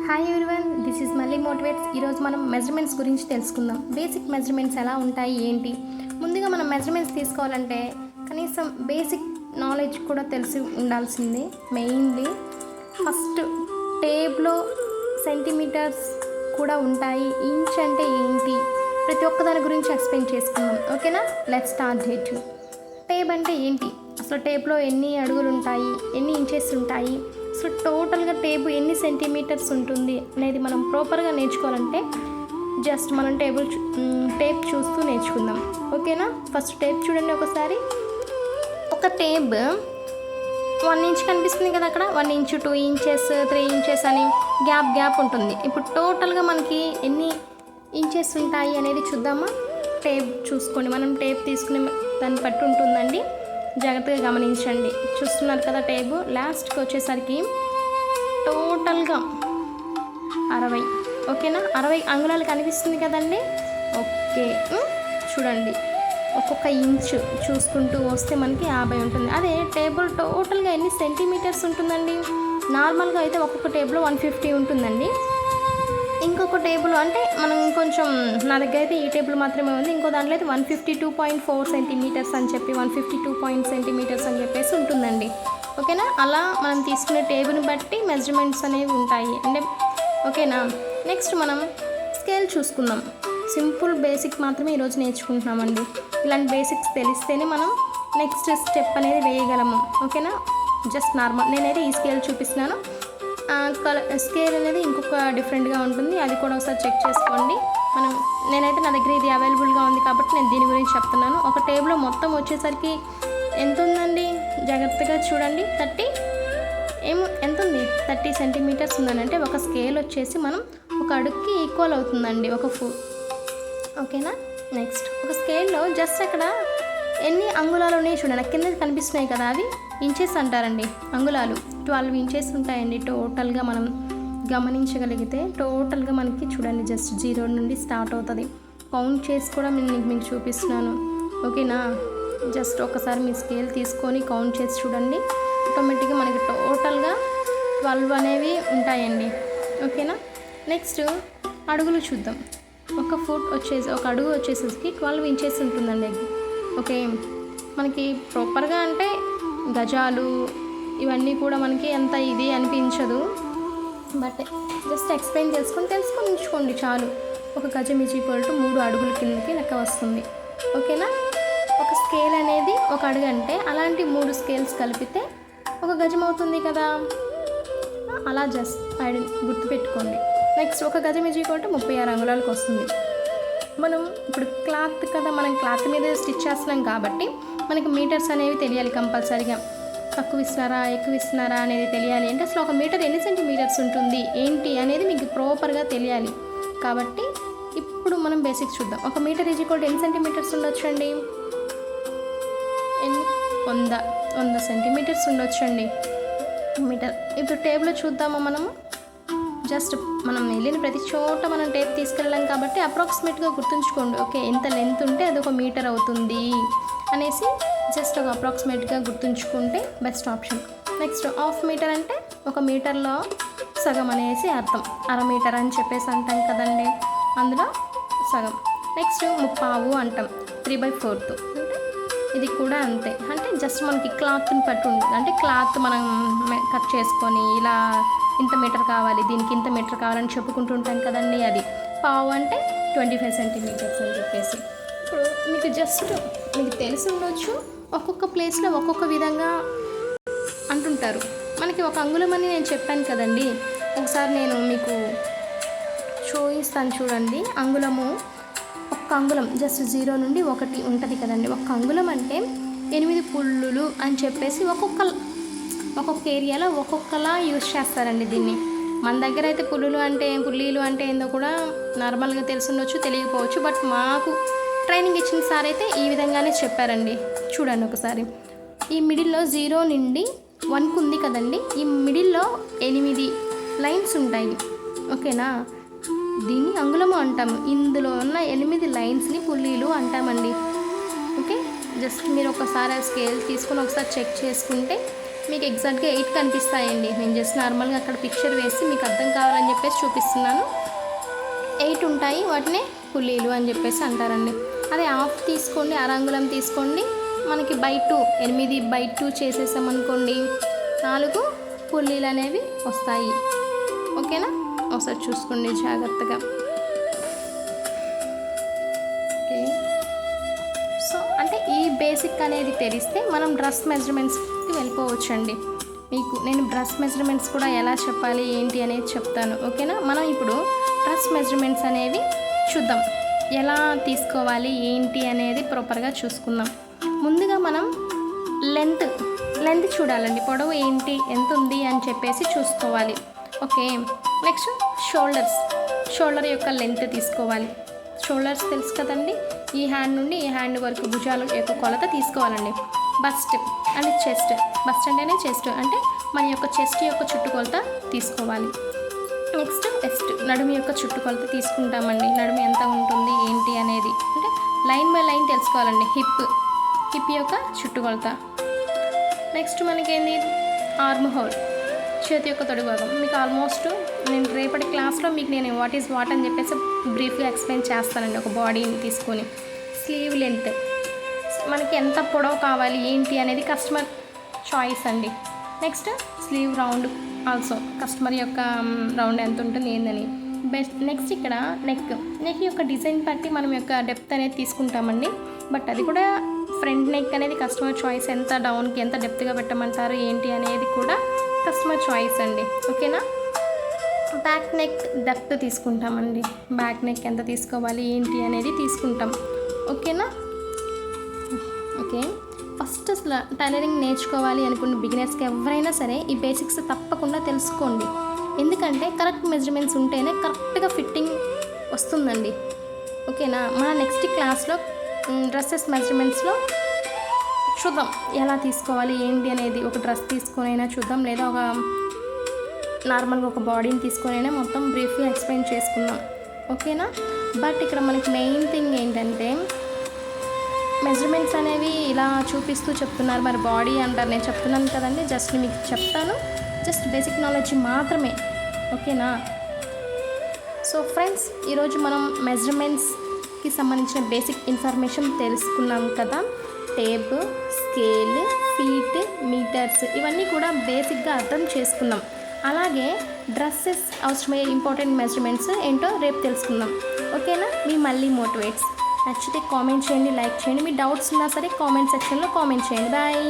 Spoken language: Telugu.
హాయ్ ఎవ్రీవన్, దిస్ ఈజ్ మళ్ళీ మోటివేట్స్. ఈరోజు మనం మెజర్మెంట్స్ గురించి తెలుసుకుందాం. బేసిక్ మెజర్మెంట్స్ ఎలా ఉంటాయి ఏంటి. ముందుగా మనం మెజర్మెంట్స్ తీసుకోవాలంటే కనీసం బేసిక్ నాలెడ్జ్ కూడా తెలిసి ఉండాల్సిందే. మెయిన్లీ ఫస్ట్ టేప్లో సెంటీమీటర్స్ కూడా ఉంటాయి. ఇంచ్ అంటే ఏంటి, ప్రతి ఒక్క దాని గురించి ఎక్స్ప్లెయిన్ చేసుకుందాం. ఓకేనా, లెట్స్ స్టార్ట్ డేట్. టేప్ అంటే ఏంటి, అసలు టేప్లో ఎన్ని అడుగులు ఉంటాయి, ఎన్ని ఇంచెస్ ఉంటాయి, సో టోటల్గా టేప్ ఎన్ని సెంటీమీటర్స్ ఉంటుంది అనేది మనం ప్రాపర్గా నేర్చుకోవాలంటే జస్ట్ మనం టేప్ చూస్తూ నేర్చుకుందాం. ఓకేనా, ఫస్ట్ టేప్ చూడండి ఒకసారి. ఒక టేప్ 1 ఇంచ్ కనిపిస్తుంది కదా, అక్కడ 1 ఇంచ్ 2 ఇంచెస్ 3 ఇంచెస్ అని గ్యాప్ ఉంటుంది. ఇప్పుడు టోటల్గా మనకి ఎన్ని ఇంచెస్ ఉంటాయి అనేది చూద్దామా. టేప్ చూసుకోండి, మనం టేప్ తీసుకునే దాన్ని బట్టి ఉంటుందండి. జాగ్రత్తగా గమనించండి. చూస్తున్నారు కదా టేబు, లాస్ట్కి వచ్చేసరికి టోటల్గా 60. ఓకేనా, 60 అంగుళాలు కనిపిస్తుంది కదండి. ఓకే, చూడండి ఒక్కొక్క ఇంచు చూసుకుంటూ వస్తే మనకి 50 ఉంటుంది. అదే టేబుల్ టోటల్గా ఎన్ని సెంటీమీటర్స్ ఉంటుందండి. నార్మల్గా అయితే ఒక్కొక్క టేబుల్ 150 ఉంటుందండి. ఇంకొక టేబుల్ అంటే మనం కొంచెం, నా దగ్గర అయితే ఈ టేబుల్ మాత్రమే ఉంది. ఇంకో దాంట్లో అయితే 152.4 సెంటీమీటర్స్ అని చెప్పి 152 సెంటీమీటర్స్ అని చెప్పేసి ఉంటుందండి. ఓకేనా, అలా మనం తీసుకునే టేబుల్ని బట్టి మెజర్మెంట్స్ అనేవి ఉంటాయి అంటే. ఓకేనా, నెక్స్ట్ మనం స్కేల్ చూసుకుందాం. సింపుల్ బేసిక్ మాత్రమే ఈరోజు నేర్చుకుంటున్నామండి. ఇలాంటి బేసిక్స్ తెలిస్తేనే మనం నెక్స్ట్ స్టెప్ అనేది వేయగలము. ఓకేనా, జస్ట్ నార్మల్ నేనైతే ఈ స్కేల్ చూపిస్తున్నాను. స్కేల్ అనేది ఇంకొక డిఫరెంట్గా ఉంటుంది, అది కూడా ఒకసారి చెక్ చేసుకోండి. నేనైతే నా దగ్గర ఇది అవైలబుల్గా ఉంది కాబట్టి నేను దీని గురించి చెప్తున్నాను. ఒక టేబుల్లో మొత్తం వచ్చేసరికి ఎంత ఉందండి, జాగ్రత్తగా చూడండి. ఎంత ఉంది, 30 సెంటీమీటర్స్ ఉందని. అంటే ఒక స్కేల్ వచ్చేసి మనం ఒక అడుగుకి ఈక్వల్ అవుతుందండి, ఒక ఫుట్. ఓకేనా, నెక్స్ట్ ఒక స్కేల్లో జస్ట్ అక్కడ ఎన్ని అంగుళాలు ఉన్నాయి చూడండి, కింద కనిపిస్తున్నాయి కదా, అవి ఇంచెస్ అంటారండి. అంగుళాలు 12 ఇంచెస్ ఉంటాయండి టోటల్గా. మనం గమనించగలిగితే టోటల్గా మనకి చూడండి జస్ట్ 0 నుండి స్టార్ట్ అవుతుంది. కౌంట్ చేసి కూడా మీకు చూపిస్తున్నాను. ఓకేనా, జస్ట్ ఒకసారి మీ స్కేల్ తీసుకొని కౌంట్ చేసి చూడండి. ఆటోమేటిక్గా మనకి టోటల్గా 12 అనేవి ఉంటాయండి. ఓకేనా, నెక్స్ట్ అడుగులు చూద్దాం. ఒక అడుగు వచ్చేసరికి 12 ఇంచెస్ ఉంటుందండి. ఓకే, మనకి ప్రాపర్గా అంటే గజాలు ఇవన్నీ కూడా మనకి ఎంత ఇది అనిపించదు, బట్ జస్ట్ ఎక్స్ప్లెయిన్ తెలుసుకొని ఉంచుకోండి చాలు. ఒక గజం ఈజ్ ఈక్వల్ టు 3 అడుగుల కిందకి లెక్క వస్తుంది. ఓకేనా, ఒక స్కేల్ అనేది ఒక అడుగు అంటే అలాంటి 3 స్కేల్స్ కలిపితే ఒక గజం అవుతుంది కదా, అలా జస్ట్ గుర్తుపెట్టుకోండి. నెక్స్ట్ ఒక గజం ఈజ్ ఈక్వల్ టు 36 అంగుళాలకు వస్తుంది. మనం ఇప్పుడు క్లాత్ కదా, మనం క్లాత్ మీద స్టిచ్ చేస్తున్నాం కాబట్టి మనకి మీటర్స్ అనేవి తెలియాలి కంపల్సరీగా. తక్కువ ఇస్తున్నారా ఎక్కువ ఇస్తున్నారా అనేది తెలియాలి అంటే అసలు ఒక మీటర్ ఎన్ని సెంటీమీటర్స్ ఉంటుంది ఏంటి అనేది మీకు ప్రాపర్గా తెలియాలి. కాబట్టి ఇప్పుడు మనం బేసిక్స్ చూద్దాం. ఒక మీటర్ ఈజ్ ఈక్వల్ టు ఎన్ని సెంటీమీటర్స్ ఉండొచ్చండి, 100 సెంటీమీటర్స్ ఉండొచ్చండి మీటర్. ఇప్పుడు టేబుల్లో చూద్దామా మనము. జస్ట్ మనం వెళ్ళిన ప్రతి చోట మనం టేప్ తీసుకెళ్ళాం కాబట్టి అప్రాక్సిమేట్గా గుర్తుంచుకోండి. ఓకే, ఎంత లెంత్ ఉంటే అది ఒక మీటర్ అవుతుంది అనేసి జస్ట్ ఒక అప్రాక్సిమేట్గా గుర్తుంచుకుంటే best option. Next half meter అంటే ఒక మీటర్లో సగం అనేసి అర్థం. అర మీటర్ అని చెప్పేసి అంటాం కదండి, అందులో సగం. నెక్స్ట్ ముప్పావు అంటాం, 3/4. అంటే ఇది కూడా అంతే. అంటే జస్ట్ మనకి క్లాత్ని పట్టు ఉంటుంది. అంటే క్లాత్ మనం కట్ చేసుకొని ఇలా ఇంత మీటర్ కావాలి, దీనికి ఇంత మీటర్ కావాలని చెప్పుకుంటూ ఉంటాం కదండి, అది. పావు అంటే 25 సెంటీమీటర్స్ అని చెప్పేసి. ఇప్పుడు మీకు తెలిసి ఉండొచ్చు, ఒక్కొక్క ప్లేస్లో ఒక్కొక్క విధంగా అంటుంటారు. మనకి ఒక అంగుళం అని నేను చెప్పాను కదండి, ఒకసారి నేను మీకు చూపిస్తాను చూడండి. ఒక్క అంగుళం జస్ట్ 0 నుండి 1 ఉంటుంది కదండి. ఒక్క అంగుళం అంటే 8 పుల్లులు అని చెప్పేసి ఒక్కొక్క ఏరియాలో ఒక్కొక్కలా యూజ్ చేస్తారండి దీన్ని. మన దగ్గర అయితే పుల్లీలు అంటే ఏందో కూడా నార్మల్గా తెలిసి తెలియకపోవచ్చు, బట్ మాకు ట్రైనింగ్ ఇచ్చిన సార్ అయితే ఈ విధంగానే చెప్పారండి. చూడండి ఒకసారి, ఈ మిడిల్లో 0 నుండి 1 ఉంది కదండి, ఈ మిడిల్లో 8 లైన్స్ ఉంటాయి. ఓకేనా, దీన్ని అంగుళము అంటాము. ఇందులో ఉన్న 8 లైన్స్ని పుల్లీలు అంటామండి. ఓకే, జస్ట్ మీరు ఒకసారి స్కేల్ తీసుకొని ఒకసారి చెక్ చేసుకుంటే మీకు ఎగ్జాక్ట్గా 8 కనిపిస్తాయండి. నేను జస్ట్ నార్మల్గా అక్కడ పిక్చర్ వేసి మీకు అర్థం కావాలని చెప్పేసి చూపిస్తున్నాను. 8 ఉంటాయి, వాటిని పుల్లీలు అని చెప్పేసి అంటారండి. అదే హాఫ్ తీసుకోండి, అరంగుళం తీసుకోండి, మనకి బై 2 8/2 చేసేసామనుకోండి 4 పుల్లీలు అనేవి వస్తాయి. ఓకేనా, ఒకసారి చూసుకోండి జాగ్రత్తగా. ఓకే, సో అంటే ఈ బేసిక్ అనేది తెలిస్తే మనం డ్రెస్ మెజర్మెంట్స్కి వెళ్ళిపోవచ్చండి. మీకు నేను డ్రెస్ మెజర్మెంట్స్ కూడా ఎలా చెప్పాలి ఏంటి అనేది చెప్తాను. ఓకేనా, మనం ఇప్పుడు డ్రెస్ మెజర్మెంట్స్ అనేవి చూద్దాం, ఎలా తీసుకోవాలి ఏంటి అనేది ప్రాపర్గా చూసుకుందాం. ముందుగా మనం లెంత్ చూడాలండి, పొడవు ఏంటి ఎంత ఉంది అని చెప్పేసి చూసుకోవాలి. ఓకే, నెక్స్ట్ షోల్డర్ యొక్క లెంత్ తీసుకోవాలి. షోల్డర్స్ తెలుసు కదండి, ఈ హ్యాండ్ నుండి ఈ హ్యాండ్ వరకు భుజాల యొక్క కొలత తీసుకోవాలండి. బస్ట్ అంటేనే చెస్ట్, అంటే మన యొక్క చెస్ట్ యొక్క చుట్టుకొలత తీసుకోవాలి. నెక్స్ట్ వెస్ట్, నడుము యొక్క చుట్టుకొలత తీసుకుంటామండి. నడుము ఎంత ఉంటుంది ఏంటి అనేది అంటే లైన్ బై లైన్ తెలుసుకోవాలండి. హిప్ యొక్క చుట్టుకొలత. నెక్స్ట్ మనకేంది ఆర్మ్ హోల్, చేతి యొక్క తొడి భాగం. మీకు ఆల్మోస్ట్ నేను రేపటి క్లాస్లో మీకు నేను వాట్ ఈజ్ వాట్ అని చెప్పేసి బ్రీఫ్గా ఎక్స్ప్లెయిన్ చేస్తానండి, ఒక బాడీని తీసుకొని. స్లీవ్ లెంత్, మనకి ఎంత పొడవు కావాలి ఏంటి అనేది కస్టమర్ చాయిస్ అండి. Next slew round also customer యొక్క రౌండ్ ఎంత ఉంటుంది ఏందని. నెక్స్ట్ ఇక్కడ నెక్ యొక్క డిజైన్ బట్టి మనం యొక్క డెప్త్ అనేది తీసుకుంటామండి. బట్ అది కూడా ఫ్రంట్ నెక్ అనేది కస్టమర్ చాయిస్, ఎంత డౌన్కి ఎంత డెప్త్గా పెట్టమంటారు ఏంటి అనేది కూడా కస్టమర్ చాయిస్ అండి. ఓకేనా, బ్యాక్ నెక్ డెప్త్ తీసుకుంటామండి. బ్యాక్ నెక్ ఎంత తీసుకోవాలి ఏంటి అనేది తీసుకుంటాం. ఓకేనా, ఓకే. ఫస్ట్ అసలు టైలరింగ్ నేర్చుకోవాలి అనుకున్న బిగినర్స్కి ఎవరైనా సరే ఈ బేసిక్స్ తప్పకుండా తెలుసుకోండి. ఎందుకంటే కరెక్ట్ మెజర్మెంట్స్ ఉంటేనే కరెక్ట్గా ఫిట్టింగ్ వస్తుందండి. ఓకేనా, మన నెక్స్ట్ క్లాస్లో డ్రెస్సెస్ మెజర్మెంట్స్లో చూద్దాం ఎలా తీసుకోవాలి ఏంటి అనేది. ఒక డ్రెస్ తీసుకొని అయినా చూద్దాం, లేదా ఒక నార్మల్గా ఒక బాడీని తీసుకొని అయినా మొత్తం బ్రీఫ్గా ఎక్స్ప్లెయిన్ చేసుకుందాం. ఓకేనా, బట్ ఇక్కడ మనకి మెయిన్ థింగ్ ఏంటంటే మెజర్మెంట్స్ అనేవి ఇలా చూపిస్తూ చెప్తున్నారు, మరి బాడీ అంటారు. నేను చెప్తున్నాను కదండి, జస్ట్ మీకు చెప్తాను, జస్ట్ బేసిక్ నాలెడ్జ్ మాత్రమే. ఓకేనా, సో ఫ్రెండ్స్ ఈరోజు మనం మెజర్మెంట్స్కి సంబంధించిన బేసిక్ ఇన్ఫర్మేషన్ తెలుసుకున్నాం కదా. టేప్, స్కేల్, ఫీట్, మీటర్స్ ఇవన్నీ కూడా బేసిక్గా అర్థం చేసుకున్నాం. అలాగే డ్రెస్సెస్ అవసరమయ్యే ఇంపార్టెంట్ మెజర్మెంట్స్ ఏంటో రేపు తెలుసుకుందాం. ఓకేనా, మీ మళ్ళీ మోటివేట్స్. నచ్చితే కామెంట్ చేయండి, లైక్ చేయండి. మీ డౌట్స్ ఉన్నా సరే కామెంట్ సెక్షన్లో కామెంట్ చేయండి. బాయ్.